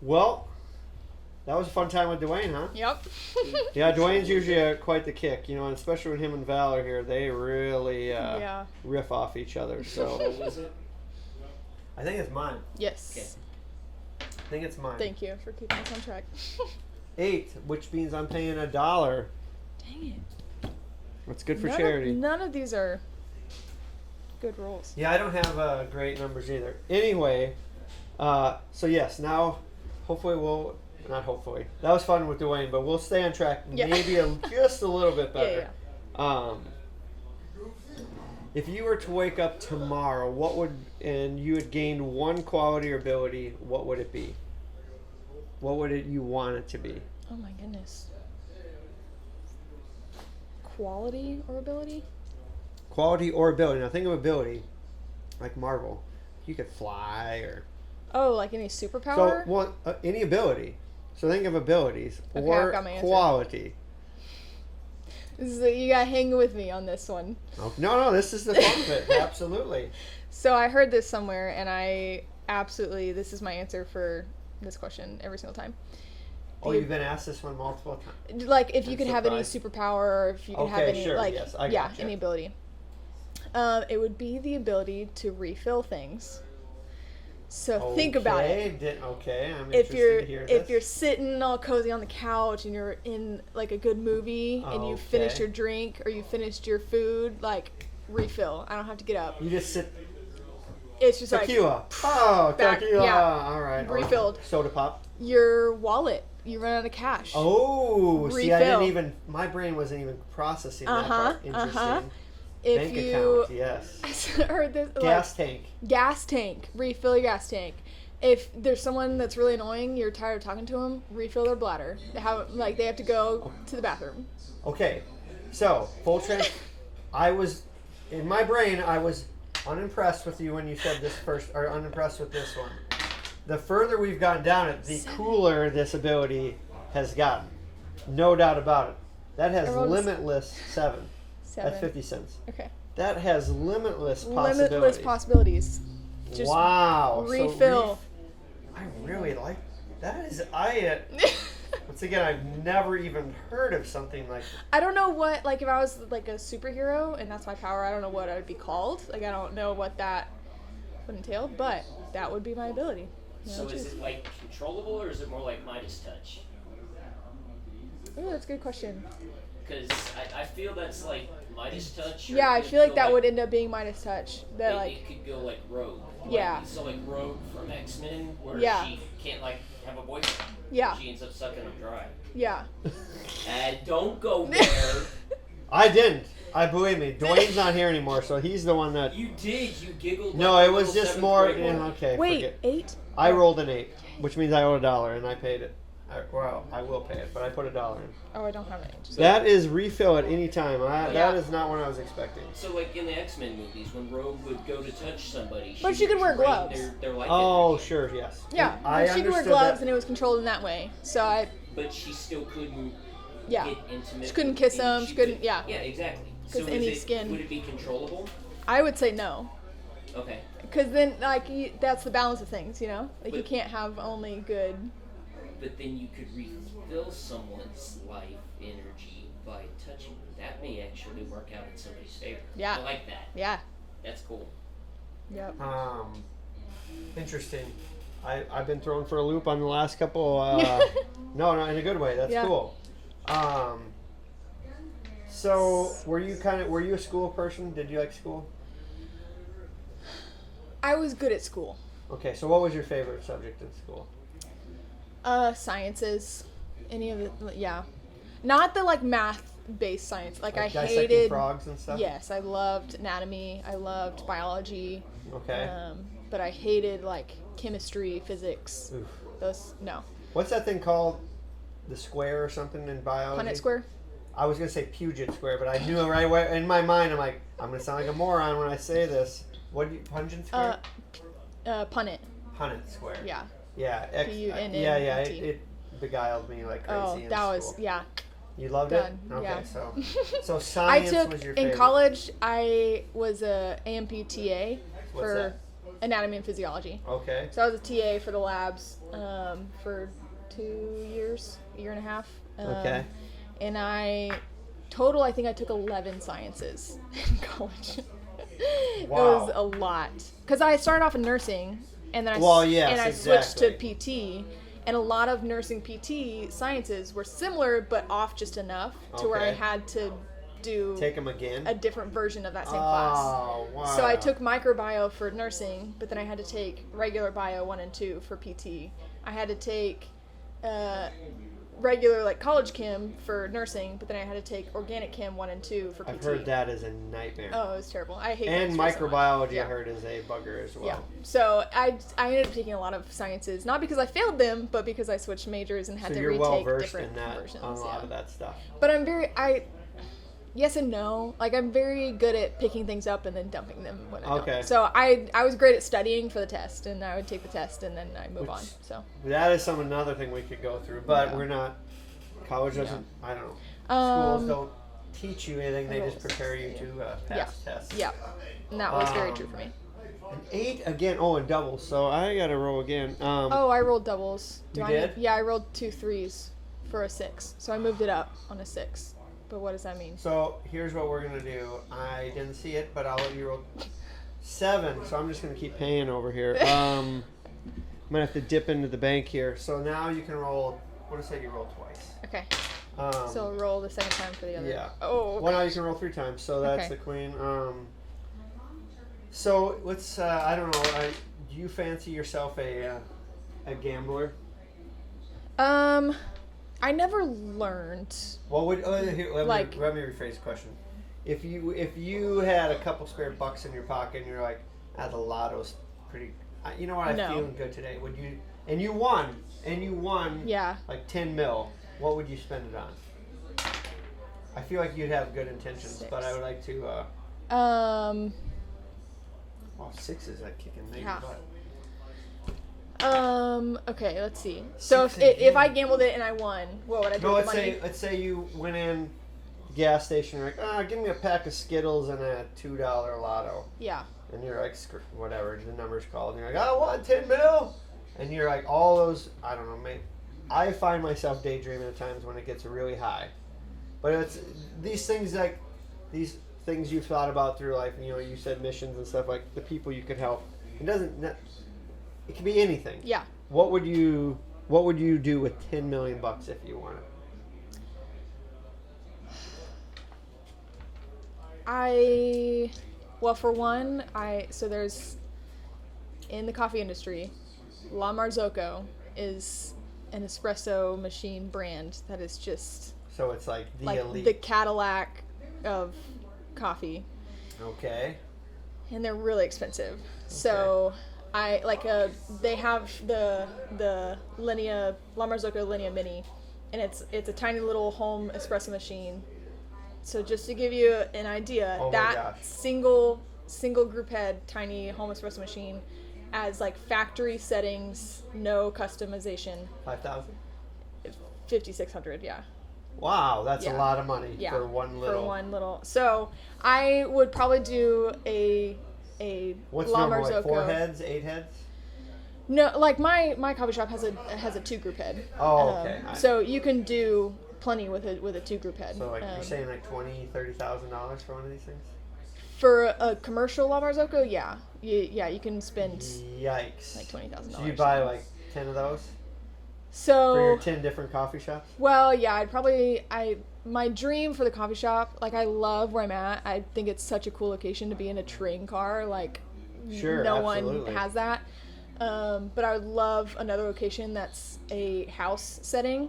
Well, that was a fun time with Dwayne, huh? Yep. Yeah, Dwayne's usually quite the kick, and especially with him and Val are here, they really riff off each other. So What was it? I think it's mine. Yes. Okay. I think it's mine. Thank you for keeping us on track. 8, which means I'm paying $1. Dang it. That's good for charity. None of these are good rules. Yeah, I don't have great numbers either. Anyway, so yes, now hopefully not hopefully. That was fun with Dwayne, but we'll stay on track maybe just a little bit better. Yeah. If you were to wake up tomorrow, and you had gained one quality or ability, what would it be? What would you want it to be? Oh my goodness. Quality or ability? Quality or ability. Now think of ability, like Marvel. You could fly or... Oh, like any superpower? So, any ability. So think of abilities Okay, or I've got my answer. quality. You gotta hang with me on this one. Oh, no, this is the fun bit. Absolutely. So I heard this somewhere, and this is my answer for this question every single time. Oh, you've been asked this one multiple times. Like, if you could have any superpower, or if you could have any, sure, like, yes, I gotcha. any ability. It would be the ability to refill things. So think about it. I'm interested to hear this. If you're sitting all cozy on the couch and you're in like a good movie and you finished your drink or you finished your food, like refill. I don't have to get up. You just sit. It's just tequila. Back, Tequila. yeah. All right. Refilled. Soda pop. Your wallet. You run out of cash. Oh, see, I Refill. didn't even. My brain wasn't even processing that part. Interesting. If Bank you account, yes. heard this, Gas tank. Gas tank. Refill your gas tank. If there's someone that's really annoying, you're tired of talking to them, refill their bladder. They have to go to the bathroom. Okay, so I was in my brain. I was unimpressed with you when you said this first, or unimpressed with this one. The further we've gotten down it, the cooler this ability has gotten. No doubt about it. That has limitless 7. That's 50 cents. Okay. That has limitless possibilities. Limitless possibilities. Just wow. refill. I really like that. Once again, I've never even heard of something like that. I don't know what, like, if I was like a superhero and that's my power, I don't know what I would be called. Like, I don't know what that would entail, but that would be my ability. So is it like controllable or is it more like Midas touch? Ooh, that's a good question. Because I feel that's like Midas touch. Yeah, I feel like that would end up being Midas touch. That it could go like Rogue. Yeah. So like Rogue from X-Men, where she can't like have a boyfriend. Yeah. She ends up sucking him dry. Yeah. And don't go there. I didn't. I believe me. Dwayne's not here anymore, so he's the one that. You did. You giggled. No, like it was just more. Okay. Wait, forget. 8? I rolled an 8, which means I owe $1, and I paid it. I will pay it, but I put $1 in. Oh, I don't have an 8. So that is refill at any time. That is not what I was expecting. So, like in the X-Men movies, when Rogue would go to touch somebody, but she could wear gloves. Their life energy. Sure, yes. Yeah, she could wear gloves, and it was controlled in that way. So But she still couldn't. Yeah. Get intimate. She couldn't kiss him. She couldn't. Yeah. Yeah, exactly. Because any skin. Would it be controllable? I would say no. Okay. Because then, like, that's the balance of things, you know? Like, you can't have only good. But then you could refill someone's life energy by touching them. That may actually work out in somebody's favor. Yeah. I like that. Yeah. That's cool. Yep. Interesting. I've been thrown for a loop on the last couple. No, in a good way. That's cool. So, were you a school person? Did you like school? I was good at school. Okay, so what was your favorite subject in school? Sciences. Any of it, yeah. Not the, like, math-based science. Like I dissecting hated... frogs and stuff? Yes, I loved anatomy. I loved biology. Okay. But I hated, like, chemistry, physics. Oof. Those, no. What's that thing called? The square or something in biology? Punnett square? I was going to say Puget Square, but I knew it right away. In my mind, I'm like, I'm going to sound like a moron when I say this. What do you, Pungent Square? Punnett. Punnett Square. Yeah. Yeah. P-U-N-N-E-T. Yeah. It beguiled me like crazy in that school. was, yeah. You loved Done. it? Okay, Yeah. so science was your favorite. In college, I was a AMPTA What's that? anatomy and physiology. Okay. So I was a TA for the labs for 2 years, a year and a half. Okay. And I think I took 11 sciences in college. It Wow. was a lot. Because I started off in nursing, and then I switched to PT. And a lot of nursing PT sciences were similar, but off just enough to where I had to take them again, a different version of that same class. Wow. So I took microbiome for nursing, but then I had to take regular bio 1 and 2 for PT. I had to take regular like college chem for nursing, but then I had to take organic chem 1 and 2 for PT. I've heard that is a nightmare. Oh, it was terrible. I hate and chemistry microbiology. so much. I heard is a bugger as well. Yeah. So I ended up taking a lot of sciences, not because I failed them, but because I switched majors and had to you're retake well versed different in that, versions. on a lot of that stuff. But yes and no. Like, I'm very good at picking things up and then dumping them when I don't. So I was great at studying for the test, and I would take the test and then I move on. So that is another thing we could go through, but we're not. College doesn't. I don't know. Schools don't teach you anything. They just prepare you to pass tests. Yeah, and that was very true for me. An 8 again. Oh, and doubles. So I got to roll again. I rolled doubles. You did? Yeah, I rolled 2 3s for a 6. So I moved it up on a 6. But what does that mean? So here's what we're gonna do. I didn't see it, but I'll let you roll 7. So I'm just gonna keep paying over here. I'm gonna have to dip into the bank here. So now you can roll. What did I say? You roll twice. Okay. So roll the second time for the other. Yeah. Oh. Okay. Well, now you can roll 3 times. So that's the queen. So let's. I don't know. Do you fancy yourself a gambler? I never learned. What would here, let me rephrase the question. If you had a couple spare bucks in your pocket and you're like, the lotto's pretty. You know what? I'm feeling good today. Would you? And you won. Yeah. Like 10 mil. What would you spend it on? I feel like you'd have good intentions, 6. but I would like to. Well, 6 is like kicking me butt. Okay, let's see. So if I gambled it and I won, what would I do with the money? Let's say you went in gas station, you're like, give me a pack of Skittles and a $2 lotto. Yeah. And you're like, whatever the number's called, and you're like, I want 10 mil. And you're like, all those, I don't know, maybe. I find myself daydreaming at times when it gets really high. But it's these things you've thought about through life. You know, you said missions and stuff, like the people you could help. It could be anything. Yeah. What would you do with $10 million if you won it? Well, for one, so there's, in the coffee industry, La Marzocco is an espresso machine brand that is just... So it's like the elite. The Cadillac of coffee. Okay. And they're really expensive. Okay. So they have the Linea, La Marzocco Linea Mini, and it's a tiny little home espresso machine. So just to give you an idea, single group head tiny home espresso machine, as like factory settings, no customization. 5,000. 5,600, yeah. Wow, that's a lot of money for one little. So I would probably do a What's La normal, Marzocco. like 4 heads, 8 heads? No, like my coffee shop has a 2 group head. Oh, okay. So you can do plenty with a 2 group head. So like you're saying like $20,000-$30,000 for one of these things? For a commercial La Marzocco, yeah, you can spend. Yikes! Like $20,000. So you buy like 10 of those? So for your 10 different coffee shops? Well, yeah, my dream for the coffee shop, like I love where I'm at. I think it's such a cool location to be in a train car. Like, no one has that. But I would love another location that's a house setting.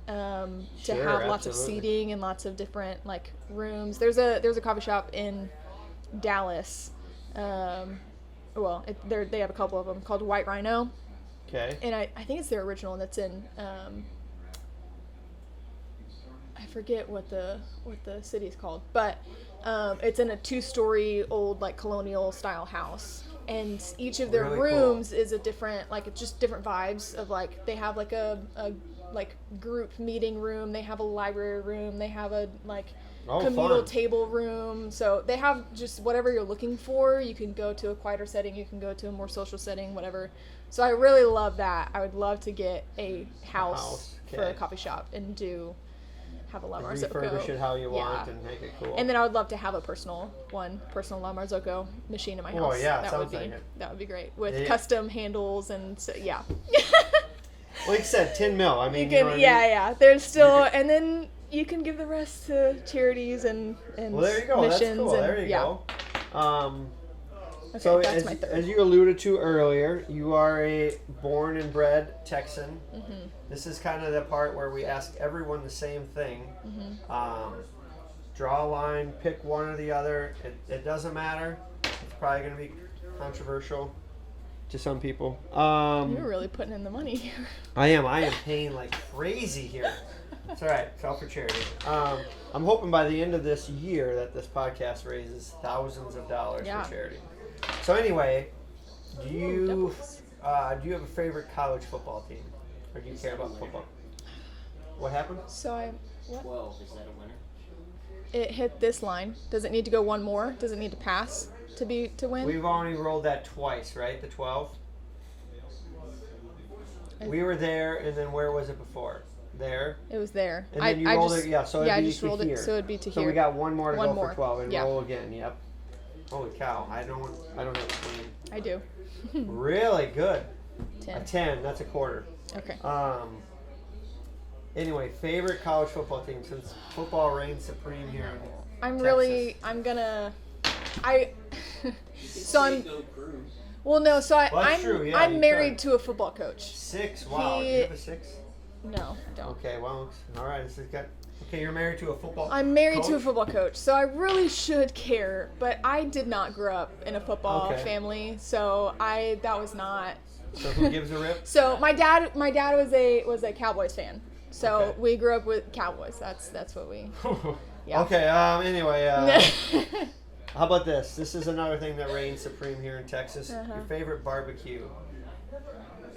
To have lots of seating and lots of different like rooms. There's a coffee shop in Dallas. They have a couple of them called White Rhino. Okay. And I think it's their original, and that's in I forget what the city is called, but it's in a 2-story old like colonial style house, and each of their rooms is a different, like it's just different vibes of like they have like a like group meeting room, they have a library room, they have a like communal fun. table room. So they have just whatever you're looking for. You can go to a quieter setting. You can go to a more social setting, whatever. So I really love that. I would love to get a house for a coffee shop and have a La Marzocco. Refurbish it how you want and make it cool. And then I would love to have a personal La Marzocco machine in my house. Oh yeah, that sounds would be like it. That would be great with custom handles and so, yeah. Like I said, 10 mil. I mean, you can, know what I mean? yeah. There's still, and then you can give the rest to charities and well, there you go. missions. That's cool. And, There you go. Okay, So that's my third. as you alluded to earlier, you are a born and bred Texan. Mm-hmm. This is kind of the part where we ask everyone the same thing. Mm-hmm. Draw a line, pick one or the other. It doesn't matter. It's probably going to be controversial to some people. You're really putting in the money here. I am paying like crazy here. It's all right. It's all for charity. I'm hoping by the end of this year that this podcast raises thousands of dollars for charity. So anyway, do you have a favorite college football team, or do you care about football? What happened? So what? 12. Is that a winner? It hit this line. Does it need to go one more? Does it need to pass to win? We've only rolled that twice, right? The 12. We were there, and then where was it before? There. It was there. And then you rolled it. Yeah, so it'd be just rolled here. it. So it'd be to so here. we got one more to One go more. for 12, and Yeah. roll again. Yep. Holy cow! I don't have a team. I do. Really good. 10. A 10. That's a quarter. Okay. Anyway, favorite college football team since football reigns supreme here. I'm Texas. Well, no. So Well, that's true, yeah, I'm you married could. to a football coach. 6. Wow. Do you have a 6? No, I don't. Okay. Well, all right. This is good. Okay, you're married to a football. I'm married to a coach? football coach, so I really should care. But I did not grow up in a football family, so that was not. So who gives a rip? So my dad was a Cowboys fan. So we grew up with Cowboys. That's what we. Yeah. Okay. Anyway. How about this? This is another thing that reigns supreme here in Texas. Your favorite barbecue.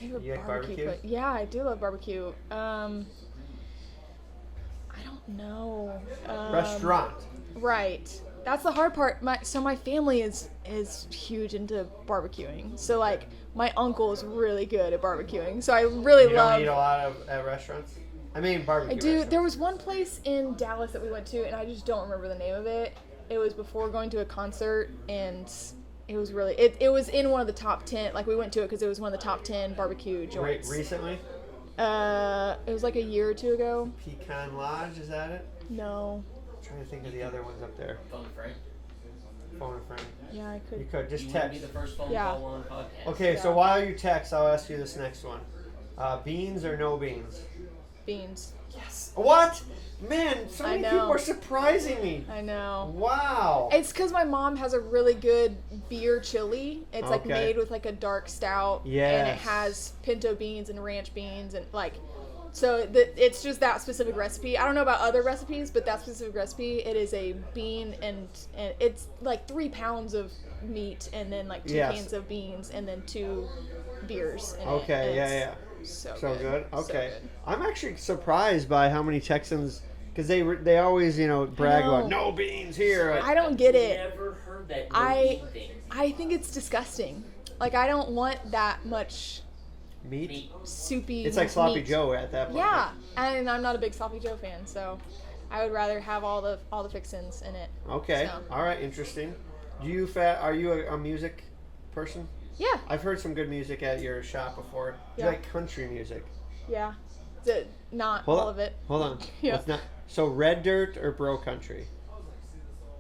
You like barbecue? Yeah, I do love barbecue. I don't know. Restaurant. Right. That's the hard part. My family is huge into barbecuing. So like my uncle is really good at barbecuing. So I really You love. don't eat a lot at restaurants? I mean barbecue. I do. Restaurants. There was one place in Dallas that we went to, and I just don't remember the name of it. It was before going to a concert, and it was really it was in one of the top 10. Like we went to it because it was one of the top 10 barbecue joints. Recently? It was like a year or two ago. Pecan Lodge, is that it? No. I'm trying to think of the other ones up there. Phone a friend. Phone a friend. Yeah, I could. You could just You text. be the first phone Yeah. call on the podcast. Okay, so Yeah. while you text, I'll ask you this next one. Beans or no beans? Beans. Yes. What? Man, so many I know. people are surprising me. I know. Wow. It's because my mom has a really good beer chili. It's like Okay. made with like a dark stout. And it Yes. has pinto beans and ranch beans and like. So it's just that specific recipe. I don't know about other recipes, but that specific recipe, it is a bean and it's like 3 pounds of meat and then like 2 cans of beans and then 2 beers in it. Okay, And yeah. it's So good. So Okay. good. I'm actually surprised by how many Texans, because they always, brag about no beans here. I don't get it. Never heard that I thing. I think it's disgusting. Like I don't want that much Meat? soupy. It's like Sloppy meat. Joe at that point. Yeah, and I'm not a big Sloppy Joe fan, so I would rather have all the fixins in it. Okay. So. All right. Interesting. Are you a music person? Yeah, I've heard some good music at your shop before. Do Yeah. you like country music? yeah. Not Hold all on. of it. Hold on. Yeah. Let's not. So red dirt or bro country?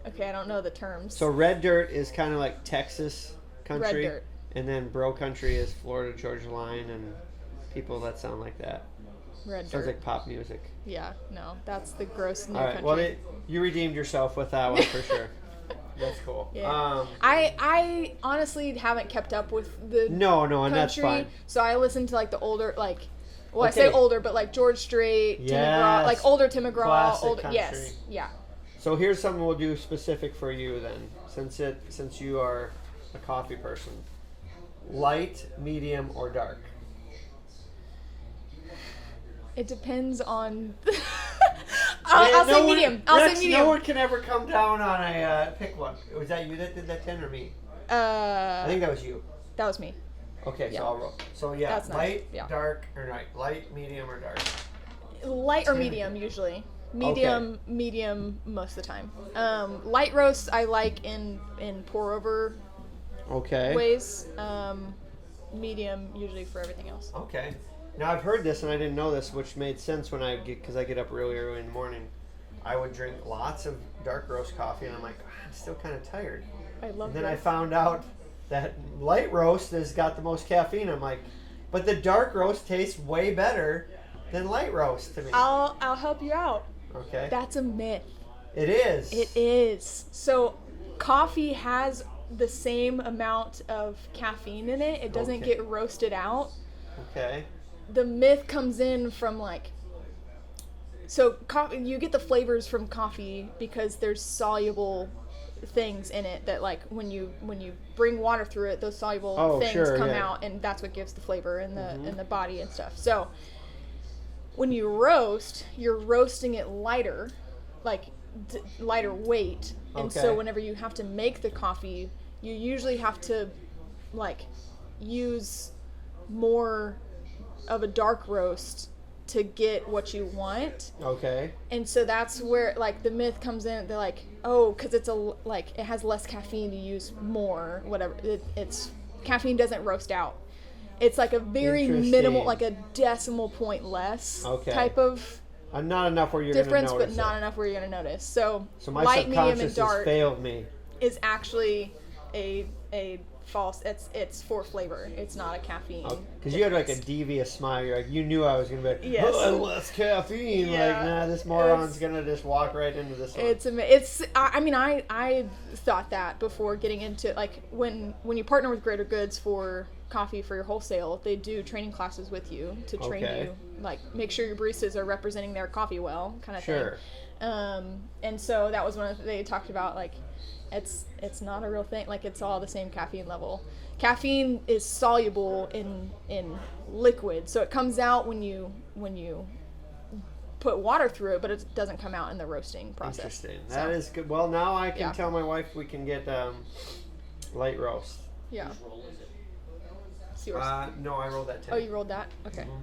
Okay, I don't know the terms. So red dirt is kind of like Texas country. Red dirt. And then bro country is Florida Georgia Line and people that sound like that. Red Sounds dirt. like pop music. Yeah, no, that's the gross new All right. country. Well, you redeemed yourself with that one for sure. That's cool. Yeah. I honestly haven't kept up with the No, and country, that's fine. so I listen to like the older I Okay. say older, but like George Strait, Tim McGraw, Yes. like older Tim McGraw, Classic older country. yes, yeah. So here's something we'll do specific for you then, since you are a coffee person. Light, medium, or dark? It depends on. I'll say medium. I'll Rex, say medium. No one can ever come down on a pick one. Was that you that did that 10 or me? I think that was you. That was me. Okay, Yeah. so I'll roll. So yeah, That's light, nice. Yeah. dark, or light, medium, or dark. Light or medium usually. Medium, most of the time. Light roast I like in pour over ways. Medium usually for everything else. Okay. Now I've heard this and I didn't know this, which made sense when because I get up really early in the morning. I would drink lots of dark roast coffee and I'm like, I'm still kind of tired. I love And then that. I found out that light roast has got the most caffeine. I'm like, but the dark roast tastes way better than light roast to me. I'll help you out. Okay. That's a myth. It is. It is. So coffee has the same amount of caffeine in it. It doesn't get roasted out. Okay. The myth comes in from so coffee, you get the flavors from coffee because there's soluble things in it that when you bring water through it, those soluble things come out, and that's what gives the flavor in the body and stuff. So when you roast, you're roasting it lighter, lighter weight, and so whenever you have to make the coffee, you usually have to use more of a dark roast to get what you want. Okay. And so that's where the myth comes in. They're like, oh, because it's it has less caffeine, you use more, whatever. It's caffeine doesn't roast out. It's a very minimal, a decimal point less type of not enough where you're difference, gonna notice but not enough where you're gonna notice. So my light, medium, and subconscious dark has failed me. is actually a false. It's for flavor. It's not a caffeine. Because you had a devious smile. You're you knew I was gonna be like, yes. Oh, less caffeine. Yeah. This moron's gonna just walk right into this one. I thought that before getting into when you partner with Greater Goods for coffee for your wholesale, they do training classes with you to train you, make sure your baristas are representing their coffee well, kind of thing. And so that was one of they talked about it's not a real thing. It's all the same caffeine level. Caffeine is soluble in liquid, so it comes out when you put water through it, but it doesn't come out in the roasting process. Interesting. That is good. Well, now I can tell my wife we can get light roast. Yeah. Whose roll is it? It's yours. No, I rolled that 10. Oh, you rolled that? Okay. Mm-hmm.